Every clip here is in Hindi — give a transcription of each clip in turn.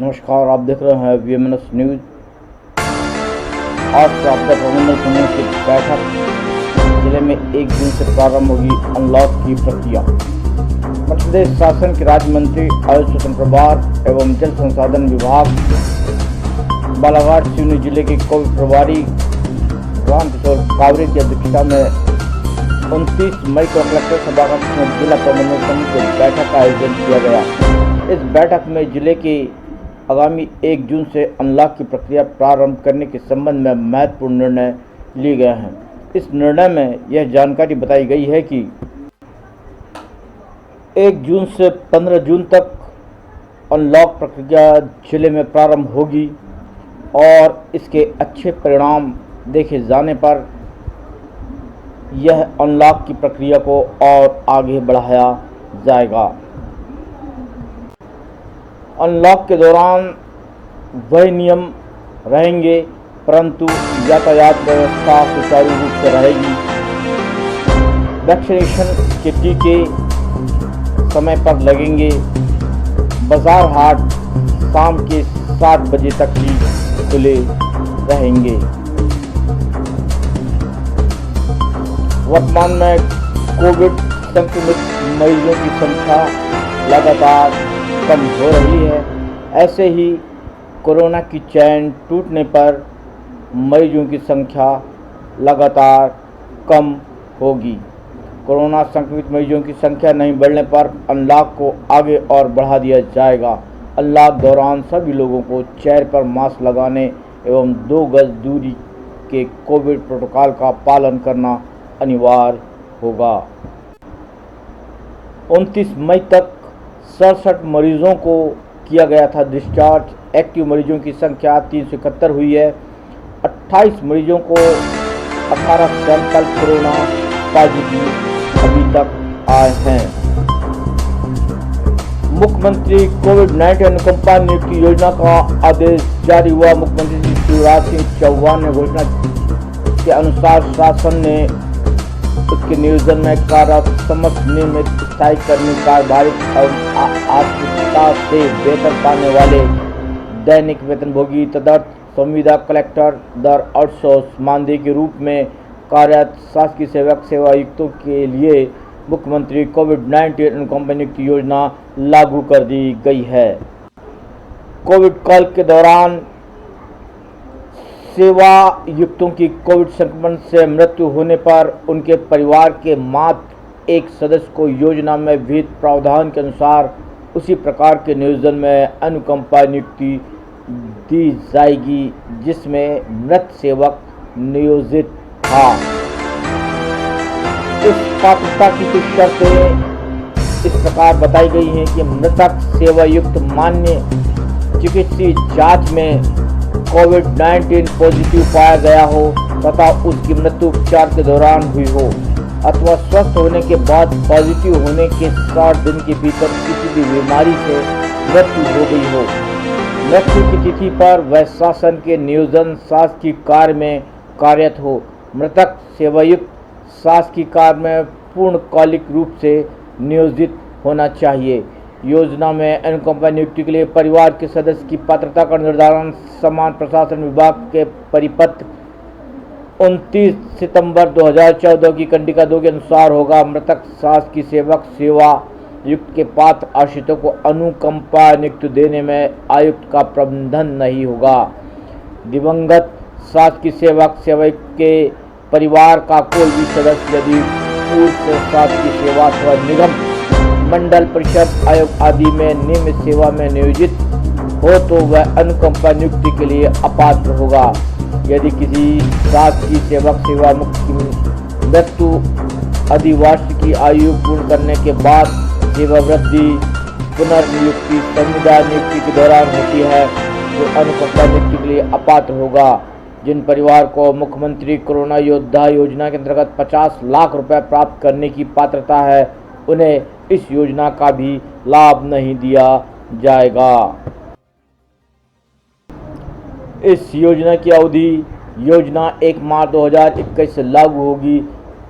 नमस्कार, आप देख रहे हैं VMNS न्यूज। आज से आपदा प्रबंधन समूह की बैठक। जिले में 1 जून से प्रारंभ होगी अनलॉक की प्रक्रिया। मध्य प्रदेश शासन के राज्य मंत्री आयुष स्वतंत्र प्रभार एवं जल संसाधन विभाग बालाघाट सिवनी जिले के कोविड प्रभारी रामकिशोर कावरे की अध्यक्षता में 29 मई को कलेक्टर सभागार में जिला प्रबंधन समूह की बैठक का आयोजन किया गया। इस बैठक में जिले की आगामी 1 जून से अनलॉक की प्रक्रिया प्रारंभ करने के संबंध में महत्वपूर्ण निर्णय लिए गए हैं। इस निर्णय में यह जानकारी बताई गई है कि 1 जून से 15 जून तक अनलॉक प्रक्रिया जिले में प्रारंभ होगी और इसके अच्छे परिणाम देखे जाने पर यह अनलॉक की प्रक्रिया को और आगे बढ़ाया जाएगा। अनलॉक के दौरान वही नियम रहेंगे, परंतु यातायात व्यवस्था सुचारू रूप से रहेगी। वैक्सीनेशन के टीके समय पर लगेंगे। बाजार हाट शाम के 7 बजे तक ही खुले रहेंगे। वर्तमान में कोविड संक्रमित मरीजों की संख्या लगातार कम हो रही है। ऐसे ही कोरोना की चैन टूटने पर मरीजों की संख्या लगातार कम होगी। कोरोना संक्रमित मरीजों की संख्या नहीं बढ़ने पर अनलॉक को आगे और बढ़ा दिया जाएगा। अनलॉक दौरान सभी लोगों को चेहरे पर मास्क लगाने एवं 2 गज दूरी के कोविड प्रोटोकॉल का पालन करना अनिवार्य होगा। 29 मई तक 67 मरीजों को किया गया था डिस्चार्ज। एक्टिव मरीजों की संख्या 371 हुई है। 28 मरीजों को 18 सैंपल कोरोना पॉजिटिव अभी तक आए हैं। मुख्यमंत्री कोविड-19 अनुकंपा नियुक्ति योजना का आदेश जारी हुआ। मुख्यमंत्री श्री शिवराज सिंह चौहान ने घोषणा के अनुसार शासन ने उसके नियोजन में कार्यरत समस्त नियमित स्थायी कर्मी कार्यभारित और आत्मकता से वेतन पाने वाले दैनिक वेतनभोगी तदर्थ संविदा कलेक्टर दर आउटसोर्स मानदेय के रूप में कार्यरत शासकीय सेवक सेवायुक्तों के लिए मुख्यमंत्री कोविड-19 अनुकंपा नियुक्ति योजना लागू कर दी गई है। कोविड काल के दौरान सेवायुक्तों की कोविड संक्रमण से मृत्यु होने पर उनके परिवार के मात्र एक सदस्य को योजना में विहित प्रावधान के अनुसार उसी प्रकार के नियोजन में अनुकंपा नियुक्ति दी जाएगी जिसमें मृत सेवक नियोजित था। इस पात्रता की कुछ शर्तें इस प्रकार बताई गई हैं कि मृतक सेवायुक्त मान्य चिकित्सीय जांच में कोविड-19 पॉजिटिव पाया गया हो तथा उसकी मृत्यु उपचार के दौरान हुई हो अथवा स्वस्थ होने के बाद पॉजिटिव होने के 60 दिन के भीतर किसी भी बीमारी से मृत्यु हो गई हो। मृत्यु की तिथि पर वह शासन के नियोजन शासकीय कार्य में कार्यरत हो। मृतक सेवायुक्त शासकीय कार्य में पूर्णकालिक रूप से नियोजित होना चाहिए। योजना में अनुकंपा नियुक्ति के लिए परिवार के सदस्य की पात्रता का निर्धारण समान प्रशासन विभाग के परिपत्र 29 सितंबर 2014 की कंडिका 2 के अनुसार होगा। मृतक शासकीय सेवक सेवायुक्त के पात्र आश्रितों को अनुकंपा नियुक्ति देने में आयुक्त का प्रबंधन नहीं होगा। दिवंगत शासकीय सेवक सेवायुक्त के परिवार का कोई भी सदस्य यदि पूर्व से शासकीय सेवा अथवा निगम मंडल परिषद आयोग आदि में नियमित सेवा में नियोजित हो तो वह अनुकंपा नियुक्ति के लिए अपात्र होगा। यदि किसी शासकीय सेवक सेवा मुक्त की मृत्यु अधिवार्षिक की आयु पूर्ण करने के बाद सेवावृद्धि पुनर्नियुक्ति संविदा नियुक्ति के दौरान होती है तो अनुकंपा नियुक्ति के लिए अपात्र होगा। जिन परिवार को मुख्यमंत्री कोरोना योद्धा योजना के अंतर्गत 50 लाख रुपए प्राप्त करने की पात्रता है उन्हें इस योजना का भी लाभ नहीं दिया जाएगा। इस योजना की अवधि योजना 1 मार्च 2021 से लागू होगी,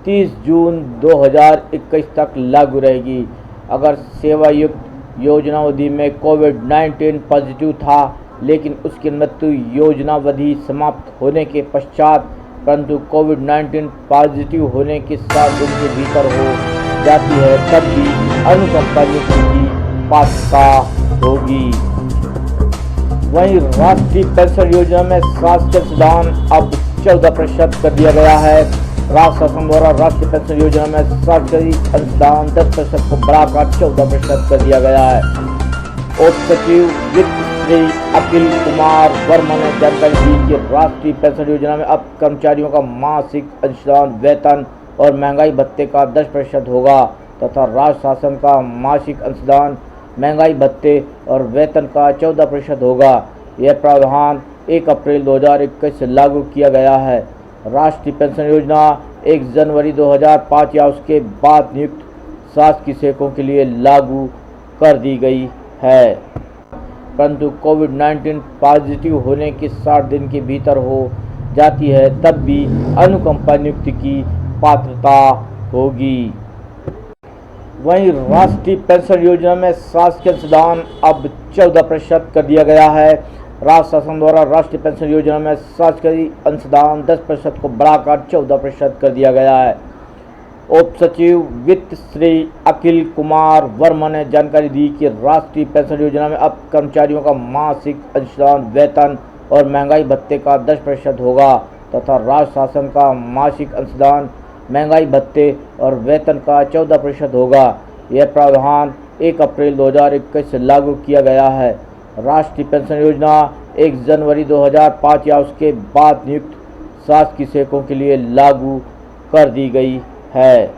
30 जून 2021 तक लागू रहेगी। अगर सेवायुक्त योजनावधि में कोविड-19 पॉजिटिव था, लेकिन उसकी मृत्यु योजनावधि समाप्त होने के पश्चात, परंतु कोविड-19 पॉजिटिव होने के 7 दिन के भीतर हो जाती है, तब भी अनुकंपा नियुक्ति की पात्रता होगी। वहीं राष्ट्रीय पेंशन योजना में स्वास्थ्य अंशदान अब 14% कर दिया गया है। राज्य शासन द्वारा राष्ट्रीय पेंशन योजना में स्वास्थ्य अंशदान 10% को बढ़ाकर 14% कर दिया गया है। उप सचिव वित्त श्री अखिल कुमार वर्मा ने जानकारी दी कि राष्ट्रीय पेंशन योजना में अब कर्मचारियों का मासिक अंशदान वेतन और महंगाई भत्ते का 10% होगा तथा राज्य शासन का मासिक अंशदान महंगाई भत्ते और वेतन का 14% होगा। यह प्रावधान 1 अप्रैल 2021 से लागू किया गया है। राष्ट्रीय पेंशन योजना 1 जनवरी 2005 या उसके बाद नियुक्त शासकीय सेवकों के लिए लागू कर दी गई है, परंतु कोविड-19 पॉजिटिव होने के 60 दिन के भीतर हो जाती है, तब भी अनुकंपा नियुक्ति की पात्रता होगी। वहीं राष्ट्रीय पेंशन योजना में स्वास्थ्य अंशदान अब 14% कर दिया गया है। राज्य शासन द्वारा राष्ट्रीय पेंशन योजना में स्वास्थ्य अंशदान 10% को बढ़ाकर 14% कर दिया गया है। उप सचिव वित्त श्री अखिल कुमार वर्मा ने जानकारी दी कि राष्ट्रीय पेंशन योजना में अब कर्मचारियों का मासिक अंशदान वेतन और महंगाई भत्ते का 10% होगा तथा राज्य शासन का मासिक अंशदान महंगाई भत्ते और वेतन का 14% होगा। यह प्रावधान 1 अप्रैल 2021 से लागू किया गया है। राष्ट्रीय पेंशन योजना 1 जनवरी 2005 या उसके बाद नियुक्त शासकीय सेवकों के लिए लागू कर दी गई है।